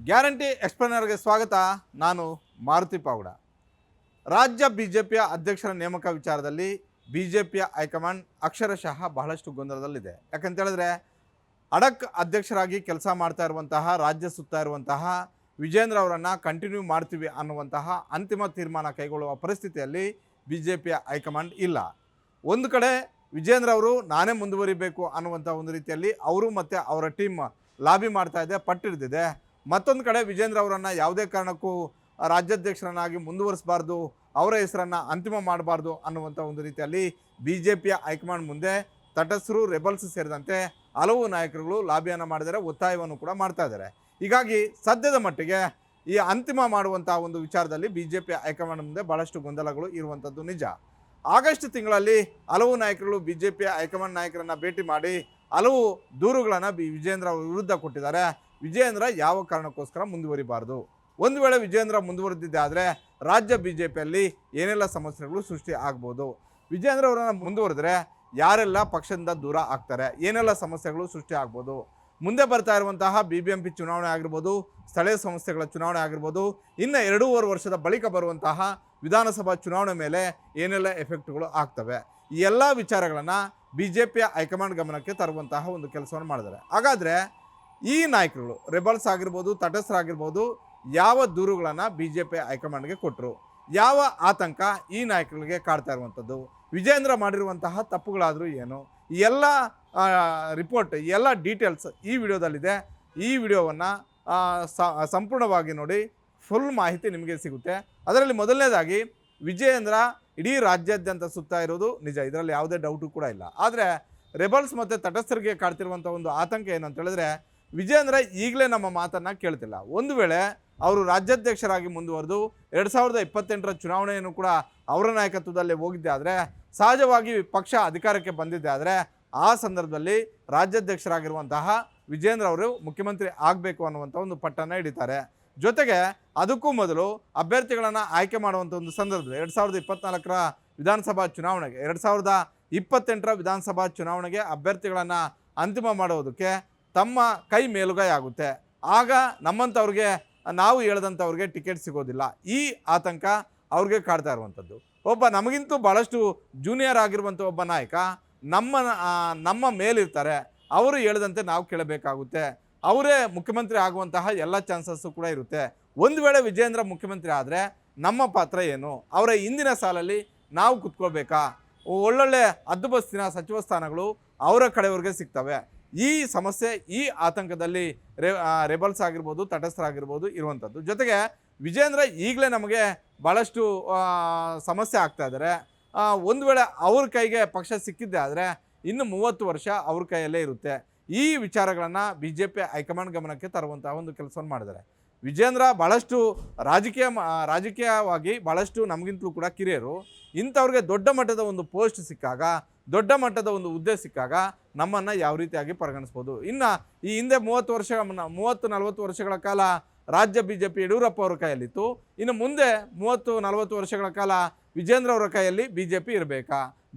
Guarantee ಎಕ್ಸ್ಪ್ಲೇನರ್ಗೆ ಸ್ವಾಗತ. ನಾನು ಮಾರುತಿ ಪಾವಡ. ರಾಜ್ಯ ಬಿಜೆಪಿಯ ಅಧ್ಯಕ್ಷರ ನೇಮಕ ವಿಚಾರದಲ್ಲಿ ಬಿಜೆಪಿಯ ಹೈಕಮಾಂಡ್ ಅಕ್ಷರಶಃ ಬಹಳಷ್ಟು ಗೊಂದಲದಲ್ಲಿದೆ. ಯಾಕಂತ ಹೇಳಿದ್ರೆ ಅಡಕ್ ಅಧ್ಯಕ್ಷರಾಗಿ ಕೆಲಸ ಮಾಡ್ತಾ ಇರುವಂತಹ, ರಾಜ್ಯ ಸುತ್ತಾ ಇರುವಂತಹ ವಿಜೇಂದ್ರ ಅವರನ್ನು ಕಂಟಿನ್ಯೂ ಮಾಡ್ತೀವಿ ಅನ್ನುವಂತಹ ಅಂತಿಮ ತೀರ್ಮಾನ ಕೈಗೊಳ್ಳುವ ಪರಿಸ್ಥಿತಿಯಲ್ಲಿ ಬಿಜೆಪಿಯ ಹೈಕಮಾಂಡ್ ಇಲ್ಲ. ಒಂದು ಕಡೆ ವಿಜೇಂದ್ರ ಅವರು ನಾನೇ ಮುಂದುವರಿಬೇಕು ಅನ್ನುವಂಥ ಒಂದು ರೀತಿಯಲ್ಲಿ ಅವರು ಮತ್ತು ಅವರ ಟೀಮ್ ಲಾಬಿ ಮಾಡ್ತಾ ಇದೆ, ಪಟ್ಟಿಡಿದಿದೆ. ಮತ್ತೊಂದು ಕಡೆ ವಿಜೇಂದ್ರ ಅವರನ್ನು ಯಾವುದೇ ಕಾರಣಕ್ಕೂ ರಾಜ್ಯಾಧ್ಯಕ್ಷರನ್ನಾಗಿ ಮುಂದುವರಿಸಬಾರ್ದು, ಅವರ ಹೆಸರನ್ನು ಅಂತಿಮ ಮಾಡಬಾರ್ದು ಅನ್ನುವಂಥ ಒಂದು ರೀತಿಯಲ್ಲಿ ಬಿಜೆಪಿಯ ಹೈಕಮಾಂಡ್ ಮುಂದೆ ತಟಸ್ಥರು, ರೆಬಲ್ಸ್ ಸೇರಿದಂತೆ ಹಲವು ನಾಯಕರುಗಳು ಲಾಬಿಯನ್ನು ಮಾಡಿದರೆ, ಒತ್ತಾಯವನ್ನು ಕೂಡ ಮಾಡ್ತಾ ಇದ್ದಾರೆ. ಹೀಗಾಗಿ ಸದ್ಯದ ಮಟ್ಟಿಗೆ ಈ ಅಂತಿಮ ಮಾಡುವಂಥ ಒಂದು ವಿಚಾರದಲ್ಲಿ ಬಿಜೆಪಿ ಹೈಕಮಾಂಡ್ ಮುಂದೆ ಭಾಳಷ್ಟು ಗೊಂದಲಗಳು ಇರುವಂಥದ್ದು ನಿಜ. ಆಗಸ್ಟ್ ತಿಂಗಳಲ್ಲಿ ಹಲವು ನಾಯಕರುಗಳು ಬಿಜೆಪಿಯ ಹೈಕಮಾಂಡ್ ನಾಯಕರನ್ನು ಭೇಟಿ ಮಾಡಿ ಹಲವು ದೂರುಗಳನ್ನು ವಿಜೇಂದ್ರ ಅವರ ವಿರುದ್ಧ ಕೊಟ್ಟಿದ್ದಾರೆ. ವಿಜೇಂದ್ರ ಯಾವ ಕಾರಣಕ್ಕೋಸ್ಕರ ಮುಂದುವರಿಬಾರ್ದು, ಒಂದು ವೇಳೆ ವಿಜೇಂದ್ರ ಮುಂದುವರೆದಿದ್ದೆ ಆದರೆ ರಾಜ್ಯ ಬಿಜೆಪಿಯಲ್ಲಿ ಏನೆಲ್ಲ ಸಮಸ್ಯೆಗಳು ಸೃಷ್ಟಿ ಆಗ್ಬೋದು, ವಿಜೇಂದ್ರ ಅವರನ್ನು ಮುಂದುವರೆದರೆ ಯಾರೆಲ್ಲ ಪಕ್ಷದಿಂದ ದೂರ ಆಗ್ತಾರೆ, ಏನೆಲ್ಲ ಸಮಸ್ಯೆಗಳು ಸೃಷ್ಟಿ ಆಗ್ಬೋದು, ಮುಂದೆ ಬರ್ತಾ ಇರುವಂತಹ BBMP ಚುನಾವಣೆ ಆಗಿರ್ಬೋದು, ಸ್ಥಳೀಯ ಸಂಸ್ಥೆಗಳ ಚುನಾವಣೆ ಆಗಿರ್ಬೋದು, ಇನ್ನು 2.5 ವರ್ಷದ ಬಳಿಕ ಬರುವಂತಹ ವಿಧಾನಸಭಾ ಚುನಾವಣೆ ಮೇಲೆ ಏನೆಲ್ಲ ಎಫೆಕ್ಟ್ಗಳು ಆಗ್ತವೆ, ಈ ಎಲ್ಲ ವಿಚಾರಗಳನ್ನು ಬಿಜೆಪಿಯ ಹೈಕಮಾಂಡ್ ಗಮನಕ್ಕೆ ತರುವಂತಹ ಒಂದು ಕೆಲಸವನ್ನು ಮಾಡಿದ್ದಾರೆ. ಹಾಗಾದರೆ ಈ ನಾಯಕರುಗಳು ರೆಬಲ್ಸ್ ಆಗಿರ್ಬೋದು, ತಟಸ್ಥರಾಗಿರ್ಬೋದು, ಯಾವ ದೂರುಗಳನ್ನು ಬಿಜೆಪಿ ಹೈಕಮಾಂಡ್ಗೆ ಕೊಟ್ಟರು, ಯಾವ ಆತಂಕ ಈ ನಾಯಕರಿಗೆ ಕಾಡ್ತಾ ಇರುವಂಥದ್ದು, ವಿಜೇಂದ್ರ ಮಾಡಿರುವಂತಹ ತಪ್ಪುಗಳಾದರೂ ಏನು, ಈ ಎಲ್ಲ ರಿಪೋರ್ಟ್, ಎಲ್ಲ ಡೀಟೇಲ್ಸ್ ಈ ವಿಡಿಯೋದಲ್ಲಿದೆ. ಈ ವಿಡಿಯೋವನ್ನು ಸಂಪೂರ್ಣವಾಗಿ ನೋಡಿ, ಫುಲ್ ಮಾಹಿತಿ ನಿಮಗೆ ಸಿಗುತ್ತೆ. ಅದರಲ್ಲಿ ಮೊದಲನೇದಾಗಿ ವಿಜೇಂದ್ರ ಇಡೀ ರಾಜ್ಯಾದ್ಯಂತ ಸುತ್ತಾ ಇರೋದು ನಿಜ, ಇದರಲ್ಲಿ ಯಾವುದೇ ಡೌಟು ಕೂಡ ಇಲ್ಲ. ಆದರೆ ರೆಬಲ್ಸ್ ಮತ್ತು ತಟಸ್ಥರಿಗೆ ಕಾಡ್ತಿರುವಂಥ ಒಂದು ಆತಂಕ ಏನು ಅಂತ ಹೇಳಿದ್ರೆ, ವಿಜೇಂದ್ರ ಈಗಲೇ ನಮ್ಮ ಮಾತನ್ನು ಕೇಳ್ತಿಲ್ಲ. ಒಂದು ವೇಳೆ ಅವರು ರಾಜ್ಯಾಧ್ಯಕ್ಷರಾಗಿ ಮುಂದುವರೆದು 2028ರ ಚುನಾವಣೆಯನ್ನು ಕೂಡ ಅವರ ನಾಯಕತ್ವದಲ್ಲೇ ಹೋಗಿದ್ದೆ ಆದರೆ, ಸಹಜವಾಗಿ ಪಕ್ಷ ಅಧಿಕಾರಕ್ಕೆ ಬಂದಿದ್ದೆ ಆದರೆ, ಆ ಸಂದರ್ಭದಲ್ಲಿ ರಾಜ್ಯಾಧ್ಯಕ್ಷರಾಗಿರುವಂತಹ ವಿಜೇಂದ್ರ ಅವರು ಮುಖ್ಯಮಂತ್ರಿ ಆಗಬೇಕು ಅನ್ನುವಂಥ ಒಂದು ಪಟ್ಟನ್ನು ಹಿಡಿತಾರೆ. ಜೊತೆಗೆ ಅದಕ್ಕೂ ಮೊದಲು ಅಭ್ಯರ್ಥಿಗಳನ್ನು ಆಯ್ಕೆ ಮಾಡುವಂಥ ಒಂದು ಸಂದರ್ಭದಲ್ಲಿ 2024ರ ವಿಧಾನಸಭಾ ಚುನಾವಣೆಗೆ, 2028ರ ವಿಧಾನಸಭಾ ಚುನಾವಣೆಗೆ ಅಭ್ಯರ್ಥಿಗಳನ್ನು ಅಂತಿಮ ಮಾಡೋದಕ್ಕೆ ತಮ್ಮ ಕೈ ಮೇಲುಗೈ ಆಗುತ್ತೆ. ಆಗ ನಮ್ಮಂಥವ್ರಿಗೆ, ನಾವು ಹೇಳ್ದಂಥವ್ರಿಗೆ ಟಿಕೆಟ್ ಸಿಗೋದಿಲ್ಲ. ಈ ಆತಂಕ ಅವ್ರಿಗೆ ಕಾಡ್ತಾ ಇರುವಂಥದ್ದು. ಒಬ್ಬ ನಮಗಿಂತೂ ಭಾಳಷ್ಟು ಜೂನಿಯರ್ ಆಗಿರುವಂಥ ಒಬ್ಬ ನಾಯಕ ನಮ್ಮ ಮೇಲಿರ್ತಾರೆ, ಅವರು ಹೇಳಿದಂತೆ ನಾವು ಕೇಳಬೇಕಾಗುತ್ತೆ, ಅವರೇ ಮುಖ್ಯಮಂತ್ರಿ ಆಗುವಂತಹ ಎಲ್ಲ ಚಾನ್ಸಸ್ಸು ಕೂಡ ಇರುತ್ತೆ. ಒಂದು ವೇಳೆ ವಿಜೇಂದ್ರ ಮುಖ್ಯಮಂತ್ರಿ ಆದರೆ ನಮ್ಮ ಪಾತ್ರ ಏನು, ಅವರ ಹಿಂದಿನ ಸಾಲಲ್ಲಿ ನಾವು ಕುತ್ಕೊಳ್ಬೇಕಾ, ಒಳ್ಳೊಳ್ಳೆ ಹದ್ದುಬಸ್ತಿನ ಸಚಿವ ಸ್ಥಾನಗಳು ಅವರ ಕಡೆಯವ್ರಿಗೆ ಸಿಗ್ತವೆ. ಈ ಸಮಸ್ಯೆ, ಈ ಆತಂಕದಲ್ಲಿ ರೆಬಲ್ಸ್ ಆಗಿರ್ಬೋದು, ತಟಸ್ಥರಾಗಿರ್ಬೋದು ಇರುವಂಥದ್ದು. ಜೊತೆಗೆ ವಿಜೇಂದ್ರ ಈಗಲೇ ನಮಗೆ ಭಾಳಷ್ಟು ಸಮಸ್ಯೆ ಆಗ್ತಾ ಇದ್ದಾರೆ. ಒಂದು ವೇಳೆ ಅವ್ರ ಕೈಗೆ ಪಕ್ಷ ಸಿಕ್ಕಿದ್ದೆ ಆದರೆ ಇನ್ನು 30 ವರ್ಷ ಅವ್ರ ಕೈಯಲ್ಲೇ ಇರುತ್ತೆ. ಈ ವಿಚಾರಗಳನ್ನು ಬಿಜೆಪಿ ಹೈಕಮಾಂಡ್ ಗಮನಕ್ಕೆ ತರುವಂತಹ ಒಂದು ಕೆಲಸವನ್ನು ಮಾಡಿದ್ದಾರೆ. ವಿಜೇಂದ್ರ ಭಾಳಷ್ಟು ರಾಜಕೀಯವಾಗಿ ಭಾಳಷ್ಟು ನಮಗಿಂತಲೂ ಕೂಡ ಕಿರಿಯರು. ಇಂಥವ್ರಿಗೆ ದೊಡ್ಡ ಮಟ್ಟದ ಒಂದು ಪೋಸ್ಟ್ ಸಿಕ್ಕಾಗ, ದೊಡ್ಡ ಮಟ್ಟದ ಒಂದು ಹುದ್ದೆ ಸಿಕ್ಕಾಗ ನಮ್ಮನ್ನು ಯಾವ ರೀತಿಯಾಗಿ ಪರಿಗಣಿಸ್ಬೋದು. ಇನ್ನು ಈ ಹಿಂದೆ 30-40 ವರ್ಷಗಳ ಕಾಲ ರಾಜ್ಯ ಬಿಜೆಪಿ ಯಡಿಯೂರಪ್ಪ ಅವರ ಕೈಯಲ್ಲಿತ್ತು. ಇನ್ನು ಮುಂದೆ 30-40 ವರ್ಷಗಳ ಕಾಲ ವಿಜೇಂದ್ರ ಅವರ ಕೈಯಲ್ಲಿ ಬಿಜೆಪಿ ಇರಬೇಕಾ,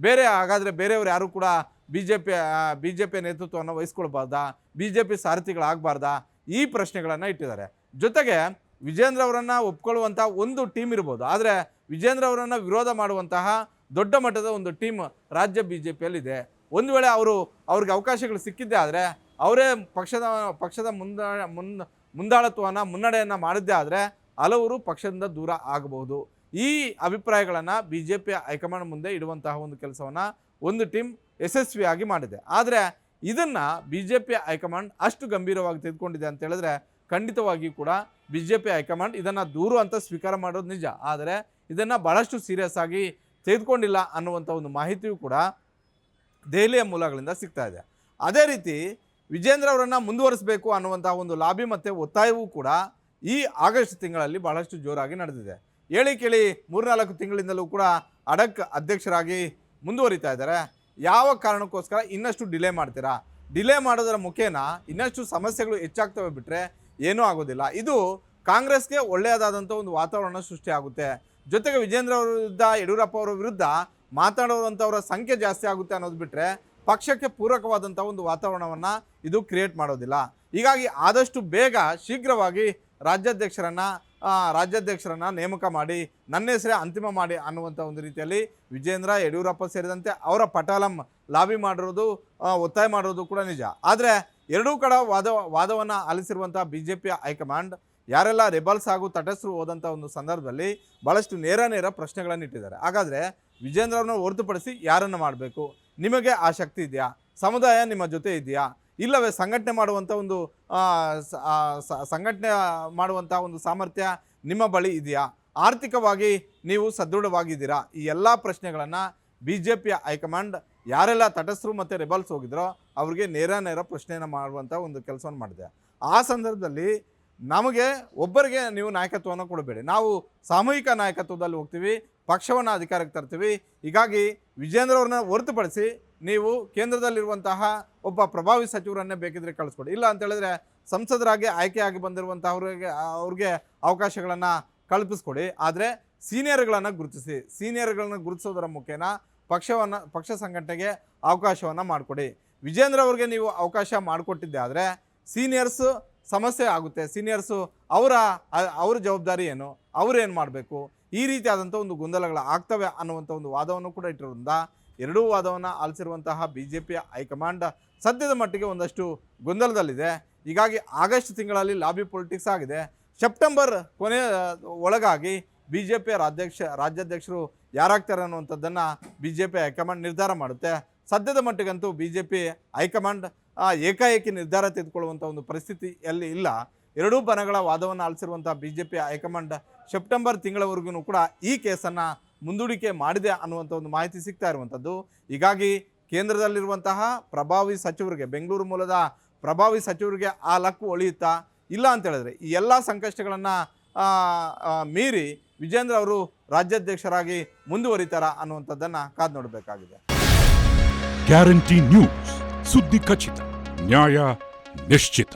ಹಾಗಾದರೆ ಬೇರೆಯವರು ಯಾರು ಕೂಡ ಬಿಜೆಪಿ ನೇತೃತ್ವವನ್ನು ವಹಿಸ್ಕೊಳ್ಬಾರ್ದಾ, ಬಿಜೆಪಿ ಸಾರಥಿಗಳಾಗಬಾರ್ದಾ, ಈ ಪ್ರಶ್ನೆಗಳನ್ನು ಇಟ್ಟಿದ್ದಾರೆ. ಜೊತೆಗೆ ವಿಜೇಂದ್ರ ಅವರನ್ನು ಒಪ್ಕೊಳ್ಳುವಂಥ ಒಂದು ಟೀಮ್ ಇರ್ಬೋದು, ಆದರೆ ವಿಜೇಂದ್ರ ಅವರನ್ನು ವಿರೋಧ ಮಾಡುವಂತಹ ದೊಡ್ಡ ಮಟ್ಟದ ಒಂದು ಟೀಮ್ ರಾಜ್ಯ ಬಿಜೆಪಿಯಲ್ಲಿದೆ. ಒಂದು ವೇಳೆ ಅವ್ರಿಗೆ ಅವಕಾಶಗಳು ಸಿಕ್ಕಿದ್ದೆ ಆದರೆ, ಅವರೇ ಪಕ್ಷದ ಮುಂದಾಳತ್ವವನ್ನು, ಮುನ್ನಡೆಯನ್ನು ಮಾಡಿದ್ದೇ ಆದರೆ ಹಲವರು ಪಕ್ಷದಿಂದ ದೂರ ಆಗಬಹುದು. ಈ ಅಭಿಪ್ರಾಯಗಳನ್ನು ಬಿಜೆಪಿ ಹೈಕಮಾಂಡ್ ಮುಂದೆ ಇಡುವಂತಹ ಒಂದು ಕೆಲಸವನ್ನು ಒಂದು ಟೀಮ್ ಯಶಸ್ವಿಯಾಗಿ ಮಾಡಿದೆ. ಆದರೆ ಇದನ್ನು ಬಿಜೆಪಿ ಹೈಕಮಾಂಡ್ ಅಷ್ಟು ಗಂಭೀರವಾಗಿ ತೆಗೆದುಕೊಂಡಿದೆ ಅಂತ ಹೇಳಿದ್ರೆ, ಖಂಡಿತವಾಗಿ ಕೂಡ ಬಿಜೆಪಿ ಹೈಕಮಾಂಡ್ ಇದನ್ನು ದೂರು ಅಂತ ಸ್ವೀಕಾರ ಮಾಡೋದು ನಿಜ, ಆದರೆ ಇದನ್ನು ಭಾಳಷ್ಟು ಸೀರಿಯಸ್ ಆಗಿ ತೆಗೆದುಕೊಂಡಿಲ್ಲ ಅನ್ನುವಂಥ ಒಂದು ಮಾಹಿತಿಯೂ ಕೂಡ ದೆಹಲಿಯ ಮೂಲಗಳಿಂದ ಸಿಗ್ತಾ ಇದೆ. ಅದೇ ರೀತಿ ವಿಜೇಂದ್ರ ಅವರನ್ನು ಮುಂದುವರಿಸಬೇಕು ಅನ್ನುವಂಥ ಒಂದು ಲಾಬಿ ಮತ್ತು ಒತ್ತಾಯವೂ ಕೂಡ ಈ ಆಗಸ್ಟ್ ತಿಂಗಳಲ್ಲಿ ಭಾಳಷ್ಟು ಜೋರಾಗಿ ನಡೆದಿದೆ. ಹೇಳಿ ಕೇಳಿ 3-4 ತಿಂಗಳಿಂದಲೂ ಕೂಡ ಅಡಕ್ ಅಧ್ಯಕ್ಷರಾಗಿ ಮುಂದುವರಿತಾ ಇದ್ದಾರೆ. ಯಾವ ಕಾರಣಕ್ಕೋಸ್ಕರ ಇನ್ನಷ್ಟು ಡಿಲೇ ಮಾಡ್ತೀರಾ? ಡಿಲೇ ಮಾಡೋದರ ಮುಖೇನ ಇನ್ನಷ್ಟು ಸಮಸ್ಯೆಗಳು ಹೆಚ್ಚಾಗ್ತವೆ, ಬಿಟ್ಟರೆ ಏನೂ ಆಗೋದಿಲ್ಲ. ಇದು ಕಾಂಗ್ರೆಸ್ಗೆ ಒಳ್ಳೆಯದಾದಂಥ ಒಂದು ವಾತಾವರಣ ಸೃಷ್ಟಿಯಾಗುತ್ತೆ. ಜೊತೆಗೆ ವಿಜೇಂದ್ರ ಅವರ ವಿರುದ್ಧ, ಯಡಿಯೂರಪ್ಪ ಅವರ ವಿರುದ್ಧ ಮಾತಾಡುವಂಥವರ ಸಂಖ್ಯೆ ಜಾಸ್ತಿ ಆಗುತ್ತೆ ಅನ್ನೋದು ಬಿಟ್ಟರೆ ಪಕ್ಷಕ್ಕೆ ಪೂರಕವಾದಂಥ ಒಂದು ವಾತಾವರಣವನ್ನು ಇದು ಕ್ರಿಯೇಟ್ ಮಾಡೋದಿಲ್ಲ. ಹೀಗಾಗಿ ಆದಷ್ಟು ಬೇಗ ಶೀಘ್ರವಾಗಿ ರಾಜ್ಯಾಧ್ಯಕ್ಷರನ್ನು ನೇಮಕ ಮಾಡಿ ನನ್ನ ಹೆಸರೇ ಅಂತಿಮ ಮಾಡಿ ಅನ್ನುವಂಥ ಒಂದು ರೀತಿಯಲ್ಲಿ ವಿಜೇಂದ್ರ, ಯಡಿಯೂರಪ್ಪ ಸೇರಿದಂತೆ ಅವರ ಪಟಾಲಂ ಲಾಬಿ ಮಾಡಿರೋದು, ಒತ್ತಾಯ ಮಾಡಿರೋದು ಕೂಡ ನಿಜ. ಆದರೆ ಎರಡೂ ಕಡೆ ವಾದವನ್ನು ಆಲಿಸಿರುವಂಥ BJP ಹೈಕಮಾಂಡ್ ಯಾರೆಲ್ಲ ರೆಬಲ್ಸ್ ಹಾಗೂ ತಟಸ್ಥರು ಹೋದಂಥ ಒಂದು ಸಂದರ್ಭದಲ್ಲಿ ಭಾಳಷ್ಟು ನೇರ ಪ್ರಶ್ನೆಗಳನ್ನು ಇಟ್ಟಿದ್ದಾರೆ. ಹಾಗಾದರೆ ವಿಜೇಂದ್ರ ಅವ್ರನ್ನ ಹೊರತುಪಡಿಸಿ ಯಾರನ್ನು ಮಾಡಬೇಕು? ನಿಮಗೆ ಆ ಶಕ್ತಿ ಇದೆಯಾ? ಸಮುದಾಯ ನಿಮ್ಮ ಜೊತೆ ಇದೆಯಾ? ಇಲ್ಲವೇ ಸಂಘಟನೆ ಮಾಡುವಂಥ ಒಂದು ಸಾಮರ್ಥ್ಯ ನಿಮ್ಮ ಬಳಿ ಇದೆಯಾ? ಆರ್ಥಿಕವಾಗಿ ನೀವು ಸದೃಢವಾಗಿದ್ದೀರಾ? ಈ ಎಲ್ಲ ಪ್ರಶ್ನೆಗಳನ್ನು BJP ಹೈಕಮಾಂಡ್ ಯಾರೆಲ್ಲ ತಟಸ್ಥರು ಮತ್ತು ರೆಬಲ್ಸ್ ಹೋಗಿದ್ರೋ ಅವ್ರಿಗೆ ನೇರ ಪ್ರಶ್ನೆಯನ್ನು ಮಾಡುವಂಥ ಒಂದು ಕೆಲಸವನ್ನು ಮಾಡಿದೆ. ಆ ಸಂದರ್ಭದಲ್ಲಿ ನಮಗೆ ಒಬ್ಬರಿಗೆ ನೀವು ನಾಯಕತ್ವವನ್ನು ಕೊಡಬೇಡಿ, ನಾವು ಸಾಮೂಹಿಕ ನಾಯಕತ್ವದಲ್ಲಿ ಹೋಗ್ತೀವಿ, ಪಕ್ಷವನ್ನು ಅಧಿಕಾರಕ್ಕೆ ತರ್ತೀವಿ. ಹೀಗಾಗಿ ವಿಜೇಂದ್ರ ಅವ್ರನ್ನ ಹೊರತುಪಡಿಸಿ ನೀವು ಕೇಂದ್ರದಲ್ಲಿರುವಂತಹ ಒಬ್ಬ ಪ್ರಭಾವಿ ಸಚಿವರನ್ನೇ ಬೇಕಿದ್ರೆ ಕಳಿಸ್ಕೊಡಿ, ಇಲ್ಲ ಅಂತ ಹೇಳಿದ್ರೆ ಸಂಸದರಾಗಿ ಆಯ್ಕೆಯಾಗಿ ಅವ್ರಿಗೆ ಅವಕಾಶಗಳನ್ನು ಕಲ್ಪಿಸ್ಕೊಡಿ. ಆದರೆ ಸೀನಿಯರ್ಗಳನ್ನು ಗುರುತಿಸೋದರ ಮುಖೇನ ಪಕ್ಷ ಸಂಘಟನೆಗೆ ಅವಕಾಶವನ್ನು ಮಾಡಿಕೊಡಿ. ವಿಜೇಂದ್ರ ಅವ್ರಿಗೆ ನೀವು ಅವಕಾಶ ಮಾಡಿಕೊಟ್ಟಿದ್ದೆ ಆದರೆ ಸೀನಿಯರ್ಸು ಸಮಸ್ಯೆ ಆಗುತ್ತೆ. ಸೀನಿಯರ್ಸು ಅವರ ಜವಾಬ್ದಾರಿ ಏನು, ಅವರೇನು ಮಾಡಬೇಕು, ಈ ರೀತಿಯಾದಂಥ ಒಂದು ಗೊಂದಲಗಳು ಆಗ್ತವೆ ಅನ್ನುವಂಥ ಒಂದು ವಾದವನ್ನು ಕೂಡ ಇಟ್ಟಿರೋದ್ರಿಂದ ಎರಡೂ ವಾದವನ್ನು ಆಲಿಸಿರುವಂತಹ BJP ಹೈಕಮಾಂಡ್ ಸದ್ಯದ ಮಟ್ಟಿಗೆ ಒಂದಷ್ಟು ಗೊಂದಲದಲ್ಲಿದೆ. ಹೀಗಾಗಿ ಆಗಸ್ಟ್ ತಿಂಗಳಲ್ಲಿ ಲಾಬಿ ಪೊಲಿಟಿಕ್ಸ್ ಆಗಿದೆ. ಸೆಪ್ಟೆಂಬರ್ ಕೊನೆಯ ಒಳಗಾಗಿ BJP ರಾಜ್ಯಾಧ್ಯಕ್ಷರು ಯಾರಾಗ್ತಾರೆ ಅನ್ನುವಂಥದ್ದನ್ನು BJP ಹೈಕಮಾಂಡ್ ನಿರ್ಧಾರ ಮಾಡುತ್ತೆ. ಸದ್ಯದ ಮಟ್ಟಿಗಂತೂ BJP ಹೈಕಮಾಂಡ್ ಏಕಾಏಕಿ ನಿರ್ಧಾರ ತೆಗೆದುಕೊಳ್ಳುವಂಥ ಒಂದು ಪರಿಸ್ಥಿತಿಯಲ್ಲಿ ಇಲ್ಲ. ಎರಡೂ ಬಣಗಳ ವಾದವನ್ನು ಆಲಿಸಿರುವಂಥ BJP ಹೈಕಮಾಂಡ್ ಸೆಪ್ಟೆಂಬರ್ ತಿಂಗಳವರೆಗೂ ಕೂಡ ಈ ಕೇಸನ್ನು ಮುಂದೂಡಿಕೆ ಮಾಡಿದೆ ಅನ್ನುವಂಥ ಒಂದು ಮಾಹಿತಿ ಸಿಗ್ತಾ ಇರುವಂಥದ್ದು. ಹೀಗಾಗಿ ಕೇಂದ್ರದಲ್ಲಿರುವಂತಹ ಪ್ರಭಾವಿ ಸಚಿವರಿಗೆ, ಬೆಂಗಳೂರು ಮೂಲದ ಪ್ರಭಾವಿ ಸಚಿವರಿಗೆ ಆ ಲಕ್ಕು ಒಳಿಯುತ್ತಾ? ಇಲ್ಲ ಅಂತ ಹೇಳಿದ್ರೆ ಈ ಎಲ್ಲ ಸಂಕಷ್ಟಗಳನ್ನು ಮೀರಿ ವಿಜೇಂದ್ರ ಅವರು ರಾಜ್ಯಾಧ್ಯಕ್ಷರಾಗಿ ಮುಂದುವರಿತಾರಾ ಅನ್ನುವಂಥದ್ದನ್ನು ಕಾದು ನೋಡಬೇಕಾಗಿದೆ. ಗ್ಯಾರಂಟಿ ನ್ಯೂಸ್, ಸುದ್ದಿ ಖಚಿತ, ನ್ಯಾಯ ನಿಶ್ಚಿತ.